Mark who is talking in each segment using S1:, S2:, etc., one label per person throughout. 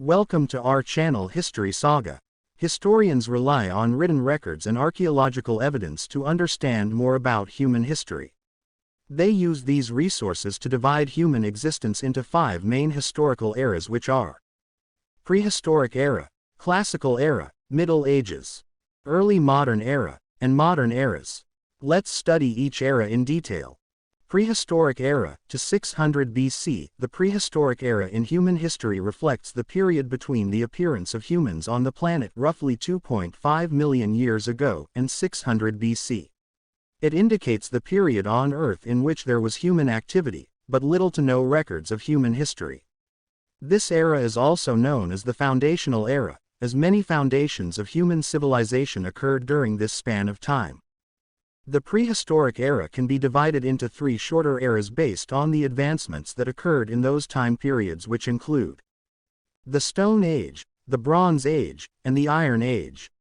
S1: Welcome to our channel History Saga. Historians rely on written records and archaeological evidence to understand more about human history. They use these resources to divide human existence into 5 main historical eras, which are Prehistoric Era, Classical Era, Middle Ages, Early Modern Era, and Modern Eras. Let's study each era in detail. Prehistoric Era, to 600 BC. The prehistoric era in human history reflects the period between the appearance of humans on the planet roughly 2.5 million years ago and 600 BC. It indicates the period on Earth in which there was human activity, but little to no records of human history. This era is also known as the Foundational Era, as many foundations of human civilization occurred during this span of time. The prehistoric era can be divided into 3 shorter eras based on the advancements that occurred in those time periods, which include the Stone Age, the Bronze Age, and the Iron Age.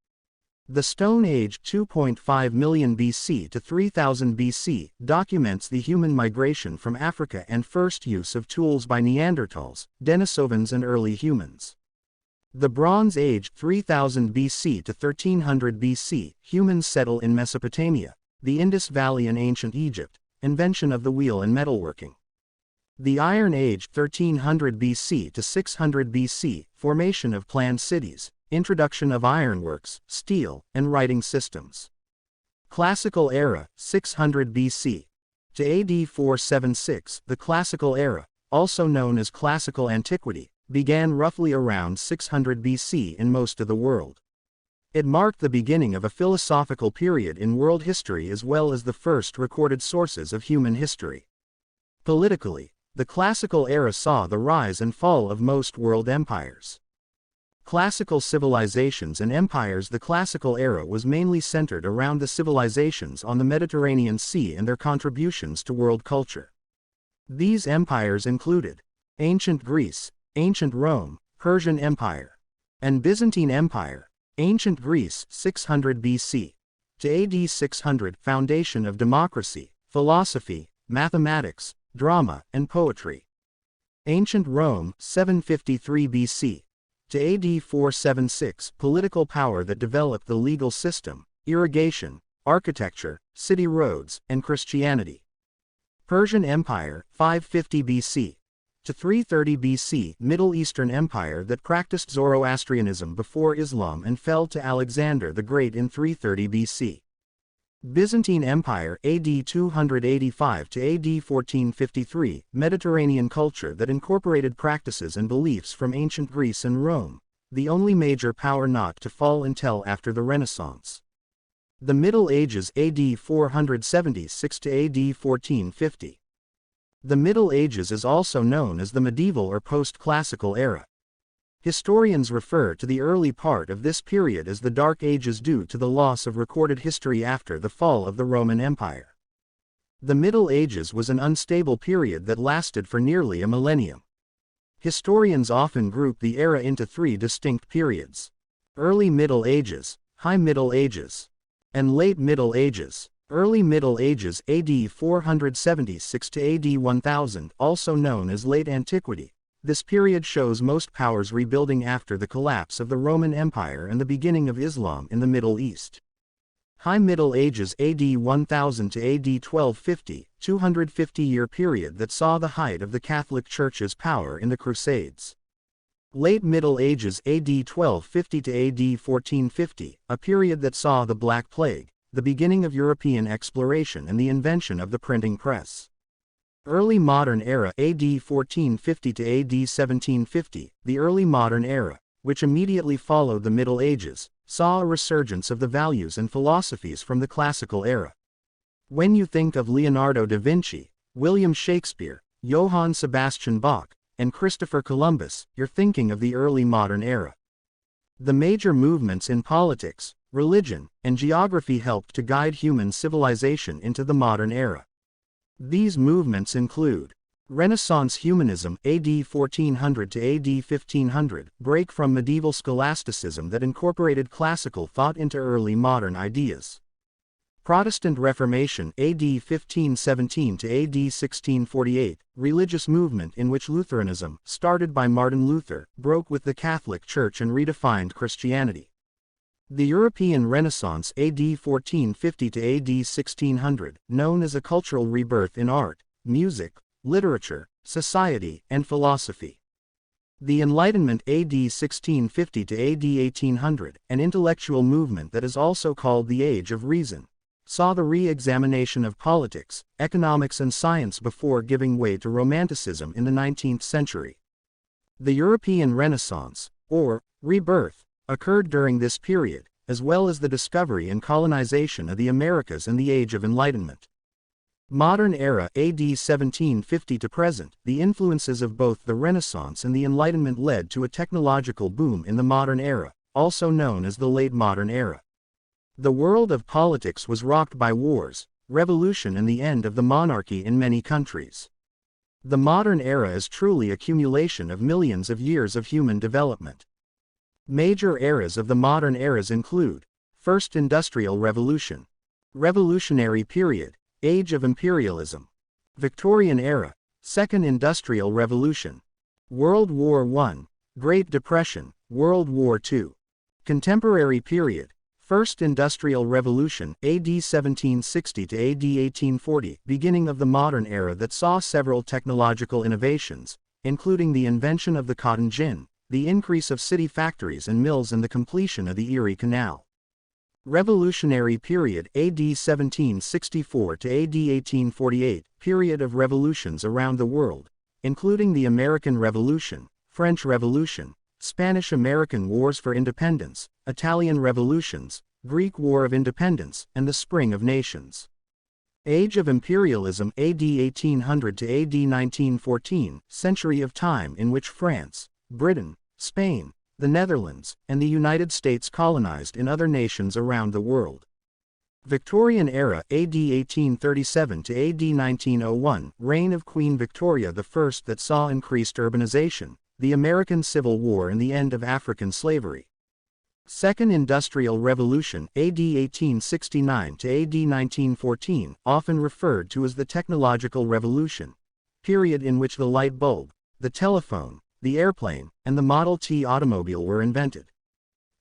S1: The Stone Age, 2.5 million BC to 3000 BC, documents the human migration from Africa and first use of tools by Neanderthals, Denisovans, and early humans. The Bronze Age, 3000 BC to 1300 BC, humans settle in Mesopotamia, the Indus Valley and ancient Egypt, invention of the wheel and metalworking. The Iron Age, 1300 BC to 600 BC, formation of planned cities, introduction of ironworks, steel, and writing systems. Classical Era, 600 BC to AD 476. The Classical Era, also known as Classical Antiquity, began roughly around 600 BC in most of the world. It marked the beginning of a philosophical period in world history as well as the first recorded sources of human history. Politically, the Classical Era saw the rise and fall of most world empires. Classical civilizations and empires. The Classical Era was mainly centered around the civilizations on the Mediterranean Sea and their contributions to world culture. These empires included Ancient Greece, Ancient Rome, Persian Empire, and Byzantine Empire. Ancient Greece, 600 BC to AD 600, foundation of democracy, philosophy, mathematics, drama, and poetry. Ancient Rome, 753 BC to AD 476, political power that developed the legal system, irrigation, architecture, city roads, and Christianity. Persian Empire, 550 BC to 330 BC, Middle Eastern Empire that practiced Zoroastrianism before Islam and fell to Alexander the Great in 330 BC. Byzantine Empire, AD 285 to AD 1453, Mediterranean culture that incorporated practices and beliefs from ancient Greece and Rome, the only major power not to fall until after the Renaissance. The Middle Ages, AD 476 to AD 1450. The Middle Ages is also known as the medieval or post-classical era. Historians refer to the early part of this period as the Dark Ages due to the loss of recorded history after the fall of the Roman Empire. The Middle Ages was an unstable period that lasted for nearly a millennium. Historians often group the era into 3 distinct periods: Early Middle Ages, High Middle Ages, and Late Middle Ages. Early Middle Ages, AD 476 to AD 1000, also known as Late Antiquity. This period shows most powers rebuilding after the collapse of the Roman Empire and the beginning of Islam in the Middle East. High Middle Ages, AD 1000 to AD 1250, 250-year period that saw the height of the Catholic Church's power in the Crusades. Late Middle Ages, AD 1250 to AD 1450, a period that saw the Black Plague, the beginning of European exploration and the invention of the printing press. Early Modern Era, AD 1450 to AD 1750, the Early Modern Era, which immediately followed the Middle Ages, saw a resurgence of the values and philosophies from the Classical Era. When you think of Leonardo da Vinci, William Shakespeare, Johann Sebastian Bach, and Christopher Columbus, you're thinking of the Early Modern Era. The major movements in politics, religion, and geography helped to guide human civilization into the modern era. These movements include Renaissance humanism, AD 1400 to AD 1500, break from medieval scholasticism that incorporated classical thought into early modern ideas. Protestant Reformation AD 1517 to AD 1648, religious movement in which Lutheranism, started by Martin Luther, broke with the Catholic Church and redefined Christianity. The European Renaissance AD 1450 to AD 1600, known as a cultural rebirth in art, music, literature, society, and philosophy. The Enlightenment AD 1650 to AD 1800, an intellectual movement that is also called the Age of Reason, saw the re-examination of politics, economics and science before giving way to Romanticism in the 19th century. The European Renaissance, or rebirth, occurred during this period, as well as the discovery and colonization of the Americas and the Age of Enlightenment. Modern Era AD 1750 to present, the influences of both the Renaissance and the Enlightenment led to a technological boom in the modern era, also known as the Late Modern Era. The world of politics was rocked by wars, revolution and the end of the monarchy in many countries. The modern era is truly an accumulation of millions of years of human development. Major eras of the modern eras include: First Industrial Revolution, Revolutionary Period, Age of Imperialism, Victorian Era, Second Industrial Revolution, World War I, Great Depression, World War II. Contemporary Period, First Industrial Revolution AD 1760 to AD 1840, beginning of the modern era that saw several technological innovations, including the invention of the cotton gin, the increase of city factories and mills and the completion of the Erie Canal. Revolutionary Period AD 1764 to AD 1848, period of revolutions around the world, including the American Revolution, French Revolution, Spanish-American Wars for Independence, Italian Revolutions, Greek War of Independence, and the Spring of Nations. Age of Imperialism AD 1800 to AD 1914, century of time in which France, Britain, Spain, the Netherlands, and the United States colonized in other nations around the world. Victorian Era AD 1837 to AD 1901, reign of Queen Victoria I that saw increased urbanization, the American Civil War and the end of African slavery. Second Industrial Revolution AD 1869 to AD 1914, often referred to as the Technological Revolution, period in which the light bulb, the telephone, the airplane, and the Model T automobile were invented.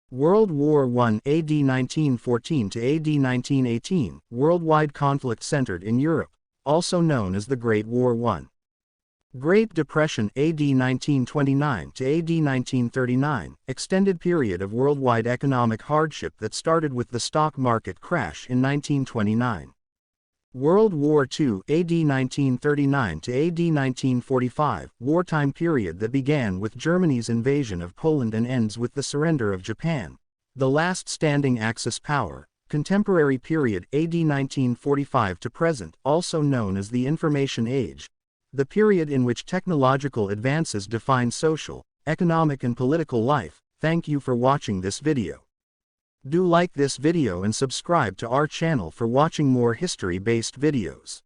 S1: World War I AD 1914 to AD 1918, worldwide conflict centered in Europe, also known as the Great War I. Great Depression AD 1929 to AD 1939, extended period of worldwide economic hardship that started with the stock market crash in 1929. World War II AD 1939 to AD 1945, wartime period that began with Germany's invasion of Poland and ends with the surrender of Japan, the last standing Axis power. Contemporary period AD 1945 to present, also known as the Information Age, the period in which technological advances define social, economic and political life. Thank you for watching this video. Do like this video and subscribe to our channel for watching more history-based videos.